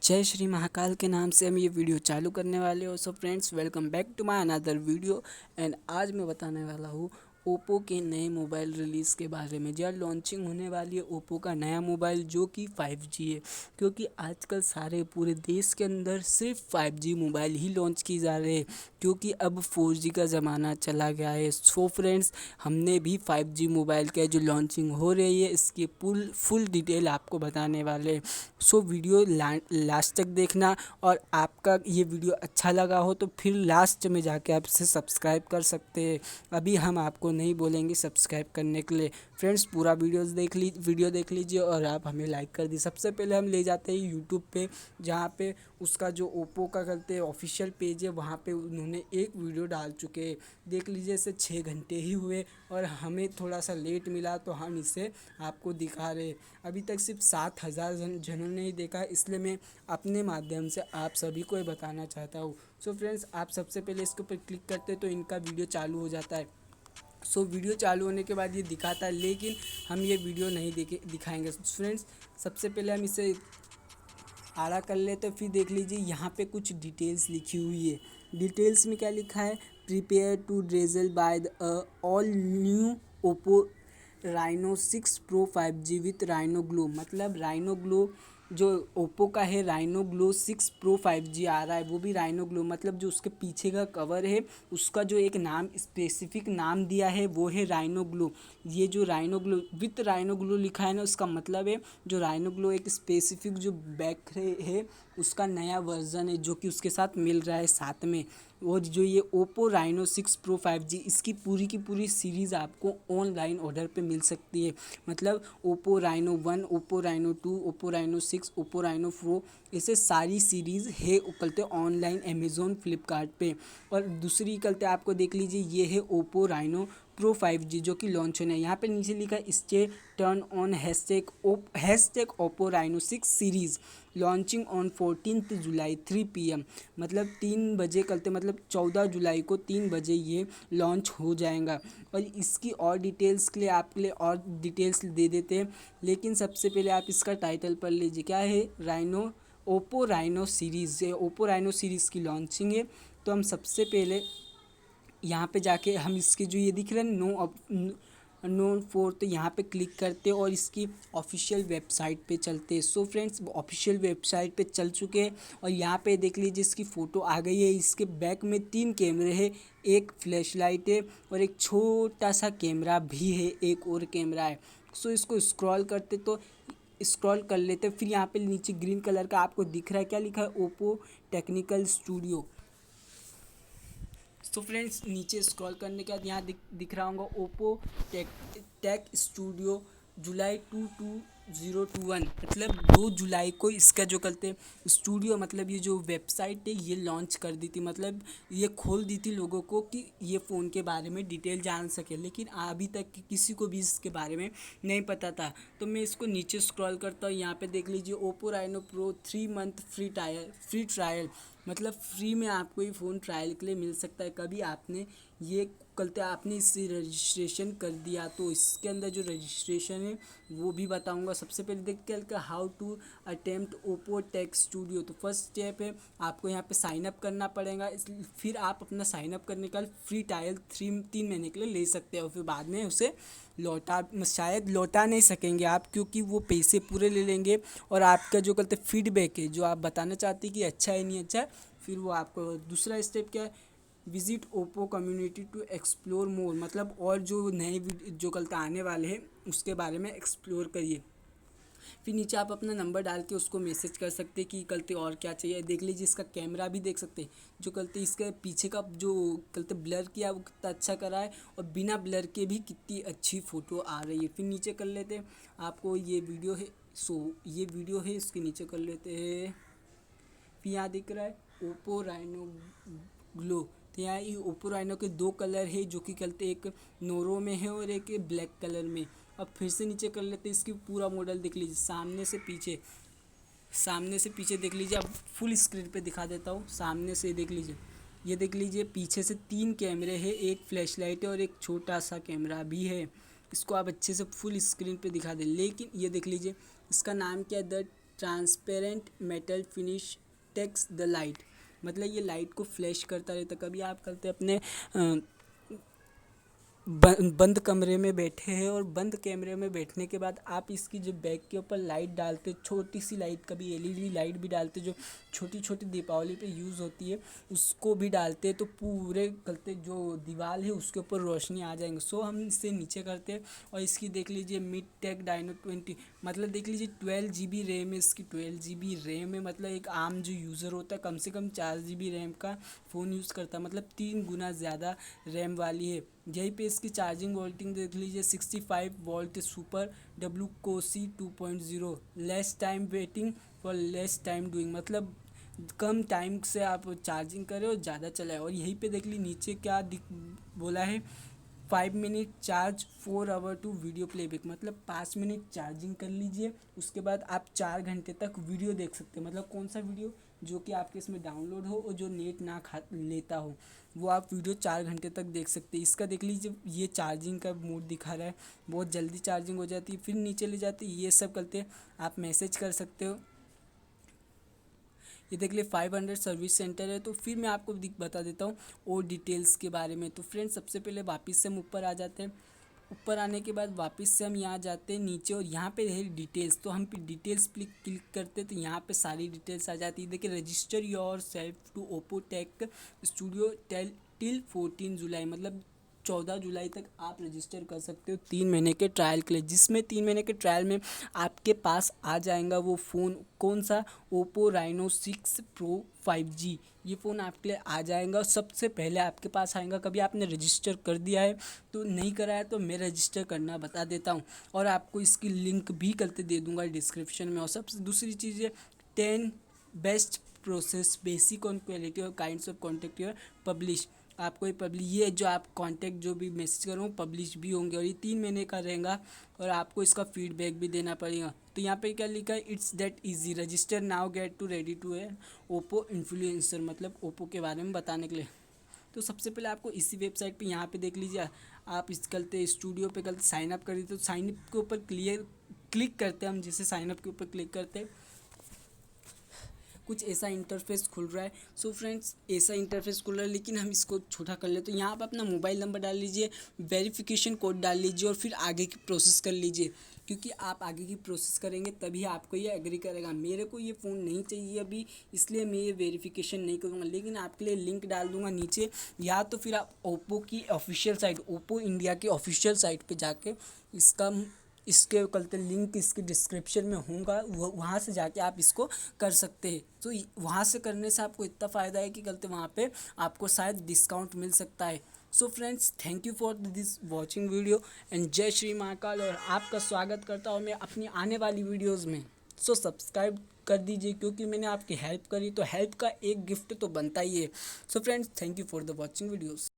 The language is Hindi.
जय श्री महाकाल के नाम से हम ये वीडियो चालू करने वाले हो। So friends, welcome back to my another video. एंड आज मैं बताने वाला हूँ ओप्पो के नए मोबाइल रिलीज़ के बारे में। जहाँ लॉन्चिंग होने वाली है ओप्पो का नया मोबाइल जो कि 5G है, क्योंकि आजकल सारे पूरे देश के अंदर सिर्फ 5G मोबाइल ही लॉन्च की जा रहे हैं, क्योंकि अब 4G का ज़माना चला गया है। सो फ्रेंड्स, हमने भी 5G मोबाइल का जो लॉन्चिंग हो रही है इसकी फुल डिटेल आपको बताने वाले हैं। सो वीडियो लास्ट तक देखना, और आपका ये वीडियो अच्छा लगा हो तो फिर लास्ट में जाके आप इसे सब्सक्राइब कर सकते हैं। अभी हम आपको नहीं बोलेंगे सब्सक्राइब करने के लिए। फ्रेंड्स, पूरा वीडियो देख लीजिए और आप हमें लाइक कर दीजिए। सबसे पहले हम ले जाते हैं यूट्यूब पे, जहाँ पे उसका जो ओप्पो का करते हैं ऑफिशियल पेज है, वहाँ पे उन्होंने एक वीडियो डाल चुके हैं। देख लीजिए, इसे 6 घंटे ही हुए और हमें थोड़ा सा लेट मिला तो हम इसे आपको दिखा रहे हैं। अभी तक सिर्फ 7,000 जनों ने ही देखा है, इसलिए मैं अपने माध्यम से आप सभी को ये बताना चाहता हूँ। सो फ्रेंड्स, आप सबसे पहले इसके ऊपर क्लिक करते हैं तो इनका वीडियो चालू हो जाता है। सो वीडियो चालू होने के बाद ये दिखाता है, लेकिन हम ये वीडियो नहीं दिखाएंगे। फ्रेंड्स, सबसे पहले हम इसे आड़ा कर लेते, फिर देख लीजिए यहाँ पे कुछ डिटेल्स लिखी हुई है। डिटेल्स में क्या लिखा है? Prepare to dazzle by the all new Oppo Reno 6 pro 5G with Reno Glow. मतलब राइनो ग्लो जो ओप्पो का है, राइनो ग्लो 6 प्रो 5G आ रहा है, वो भी राइनो ग्लो। मतलब जो उसके पीछे का कवर है उसका जो एक नाम, स्पेसिफिक नाम दिया है, वो है राइनो ग्लो। ये जो rhino glow with Reno glow लिखा है ना, उसका मतलब है जो राइनो ग्लो एक स्पेसिफिक जो बैक है उसका नया वर्जन है, जो कि उसके साथ मिल रहा है साथ में। और जो ये ओप्पो राइनो 6 प्रो 5G, इसकी पूरी की पूरी सीरीज़ आपको ऑनलाइन ऑर्डर पे मिल सकती है। मतलब Oppo rhino 1, Oppo rhino 2, Oppo Reno 6, Oppo rhino pro, ऐसे सारी सीरीज़ है उकलते ऑनलाइन अमेज़ोन फ्लिपकार्ट पे। और दूसरी कलते आपको देख लीजिए, ये है ओप्पो राइनो प्रो 5G जो कि लॉन्च होने है। यहाँ पे नीचे लिखा है stay turn on hashtag Oppo Reno 6 series launching on 14 July 3 PM। मतलब 3 बजे कलते, मतलब 14 जुलाई को 3 बजे ये लॉन्च हो जाएगा। और इसकी और डिटेल्स के लिए आपके लिए और डिटेल्स दे देते हैं, लेकिन सबसे पहले आप इसका टाइटल पढ़ लीजिए। क्या है? राइनो, ओप्पो राइनो सीरीज़ है, ओप्पो राइनो सीरीज़ की लॉन्चिंग है। तो हम सबसे पहले यहाँ पे जाके हम इसके जो ये दिख रहे हैं नो फोर, तो यहाँ पे क्लिक करते और इसकी ऑफिशियल वेबसाइट पे चलते हैं। सो फ्रेंड्स, ऑफिशियल वेबसाइट पे चल चुके हैं और यहाँ पे देख लीजिए इसकी फ़ोटो आ गई है। इसके बैक में 3 कैमरे हैं, एक फ्लैश लाइट है और एक छोटा सा कैमरा भी है, एक और कैमरा है। सो इसको स्क्रॉल करते तो स्क्रॉल कर लेते, फिर यहाँ पे नीचे ग्रीन कलर का आपको दिख रहा है, क्या लिखा है? Oppo technical studio. तो फ्रेंड्स, नीचे स्क्रॉल करने के बाद यहाँ दिख रहा होगा ओप्पो टेक स्टूडियो जुलाई 2021। मतलब 2 जुलाई को इसका जो करते स्टूडियो, मतलब ये जो वेबसाइट है ये लॉन्च कर दी थी। मतलब ये खोल दी थी लोगों को कि ये फ़ोन के बारे में डिटेल जान सके, लेकिन अभी तक किसी को भी इसके बारे में नहीं पता था। तो मैं इसको नीचे स्क्रॉल करता हूँ, यहाँ पे देख लीजिए Oppo rhino pro 3 month free trial. मतलब फ्री में आपको ये फ़ोन ट्रायल के लिए मिल सकता है। कभी आपने ये कलते आपने इससे रजिस्ट्रेशन कर दिया तो इसके अंदर जो रजिस्ट्रेशन है वो भी बताऊंगा। सबसे पहले देखते हैं how to attempt Oppo tech studio. तो फर्स्ट स्टेप है, आपको यहाँ पे साइन अप करना पड़ेगा। फिर आप अपना साइन अप करने का फ्री ट्रायल 3 महीने के लिए ले सकते हो। फिर बाद में उसे शायद लौटा नहीं सकेंगे आप, क्योंकि वो पैसे पूरे ले लेंगे और आपका जो कहते फीडबैक है, जो आप बताना चाहते हैं कि अच्छा है नहीं अच्छा है, फिर वो आपको। दूसरा स्टेप क्या है? Visit Oppo community to explore more. मतलब और जो नए जो कल आने वाले हैं उसके बारे में एक्सप्लोर करिए। फिर नीचे आप अपना नंबर डाल के उसको मैसेज कर सकते हैं कि कलते और क्या चाहिए। देख लीजिए इसका कैमरा भी देख सकते हैं, जो कलते इसके पीछे का जो कलते ब्लर किया वो कितना अच्छा करा है, और बिना ब्लर के भी कितनी अच्छी फ़ोटो आ रही है। फिर नीचे कर लेते हैं, आपको ये वीडियो है, ये वीडियो है, इसके नीचे कर लेते हैं। फिर यहाँ दिख रहा है ओप्पो राइनो ग्लो। तो यहाँ ये ओप्पो राइनो के 2 कलर है, जो कि कहते एक नोरो में है और एक ब्लैक कलर में। अब फिर से नीचे कर लेते हैं, इसकी पूरा मॉडल देख लीजिए सामने से पीछे देख लीजिए। अब फुल स्क्रीन पे दिखा देता हूँ। सामने से देख लीजिए, ये देख लीजिए पीछे से 3 कैमरे हैं, एक फ्लैश लाइट है और एक छोटा सा कैमरा भी है। इसको आप अच्छे से फुल स्क्रीन पे दिखा दें। लेकिन ये देख लीजिए इसका नाम क्या है? The transparent metal finish takes the light, मतलब ये लाइट को फ्लैश करता रहता। कभी आप करते अपने बंद कमरे में बैठे हैं और बंद कैमरे में बैठने के बाद आप इसकी जो बैक के ऊपर लाइट डालते, छोटी सी लाइट, कभी एलईडी लाइट भी डालते जो छोटी छोटी दीपावली पे यूज़ होती है, उसको भी डालते तो पूरे करते जो दीवार है उसके ऊपर रोशनी आ जाएंगे। सो हम इसे नीचे करते हैं और इसकी देख लीजिए मिड टेक डायनो 20, मतलब देख लीजिए 12 GB रैम है इसकी। 12 GB रैम है, मतलब एक आम जो यूज़र होता है कम से कम 4 GB रैम का फ़ोन यूज़ करता है, मतलब 3 गुना ज़्यादा रैम वाली है। यहीं पे इसकी चार्जिंग वोल्टिंग देख लीजिए 65 volt super W Kosi 2.0, less time waiting for less time doing, मतलब कम टाइम से आप चार्जिंग करें और ज़्यादा चलाए। और यहीं पे देख ली नीचे क्या बोला है, 5 minute charge 4 hour to video playback, मतलब 5 मिनट चार्जिंग कर लीजिए, उसके बाद आप 4 घंटे तक वीडियो देख सकते हैं। मतलब कौन सा वीडियो, जो कि आपके इसमें डाउनलोड हो और जो नेट ना खा लेता हो, वो आप वीडियो 4 घंटे तक देख सकते हैं। इसका देख लीजिए ये चार्जिंग का मोड दिखा रहा है, बहुत जल्दी चार्जिंग हो जाती है। फिर नीचे ले जाते ये सब करते हैं, आप मैसेज कर सकते हो। ये देख लिए 500 सर्विस सेंटर है। तो फिर मैं आपको बता देता हूँ और डिटेल्स के बारे में। तो फ्रेंड्स सबसे पहले वापस से हम ऊपर आ जाते हैं। ऊपर आने के बाद वापस से हम यहाँ जाते हैं नीचे और यहाँ पे है डिटेल्स, तो हम डिटेल्स पे क्लिक करते हैं तो यहाँ पे सारी डिटेल्स आ जाती है। देखिए register yourself to Oppo tech studio till 14 July, मतलब 14 जुलाई तक आप रजिस्टर कर सकते हो 3 महीने के ट्रायल के लिए, जिसमें 3 महीने के ट्रायल में आपके पास आ जाएगा वो फ़ोन, कौन सा, ओप्पो Reno 6 Pro 5G। ये फ़ोन आपके लिए आ जाएगा और सबसे पहले आपके पास आएगा। कभी आपने रजिस्टर कर दिया है तो नहीं करा है तो मैं रजिस्टर करना बता देता हूँ और आपको इसकी लिंक भी करते दे दूँगा डिस्क्रिप्शन में। और सबसे दूसरी चीज़ है 10 best process basic on quality और kinds of contact your publish, आपको ये जो आप कांटेक्ट जो भी मैसेज करो पब्लिश भी होंगे और ये 3 महीने का रहेगा और आपको इसका फीडबैक भी देना पड़ेगा। तो यहाँ पे क्या लिखा है, it's that easy, register now get to ready to a Oppo influencer, मतलब ओप्पो के बारे में बताने के लिए। तो सबसे पहले आपको इसी वेबसाइट पे यहाँ पे देख लीजिए, आप इस करते स्टूडियो पे करते साइन अप कर देते, तो साइन अप के ऊपर क्लिक करते हैं हम, जैसे साइन अप के ऊपर क्लिक करते हैं कुछ ऐसा इंटरफेस खुल रहा है। सो फ्रेंड्स ऐसा इंटरफेस खुल रहा है, लेकिन हम इसको छोटा कर ले। तो यहाँ पर अपना मोबाइल नंबर डाल लीजिए, वेरिफिकेशन कोड डाल लीजिए और फिर आगे की प्रोसेस कर लीजिए, क्योंकि आप आगे की प्रोसेस करेंगे तभी आपको ये एग्री करेगा। मेरे को ये फ़ोन नहीं चाहिए अभी, इसलिए मैं ये वेरिफिकेशन नहीं करूँगा, लेकिन आपके लिए लिंक डाल दूँगा नीचे, या तो फिर आप ओप्पो की ऑफिशियल साइट, ओप्पो इंडिया की ऑफिशियल साइट पे जाके इसके कल लिंक इसके डिस्क्रिप्शन में होगा, वहाँ से जाके आप इसको कर सकते हैं। तो वहाँ से करने से आपको इतना फ़ायदा है कि कल वहाँ पे आपको शायद डिस्काउंट मिल सकता है। So friends thank you for this watching video and जय श्री महाकाल, और आपका स्वागत करता हूँ मैं अपनी आने वाली वीडियोज़ में। सो सब्सक्राइब कर दीजिए, क्योंकि मैंने आपकी हेल्प करी तो हेल्प का एक गिफ्ट तो बनता ही है। So friends thank you for the watching videos.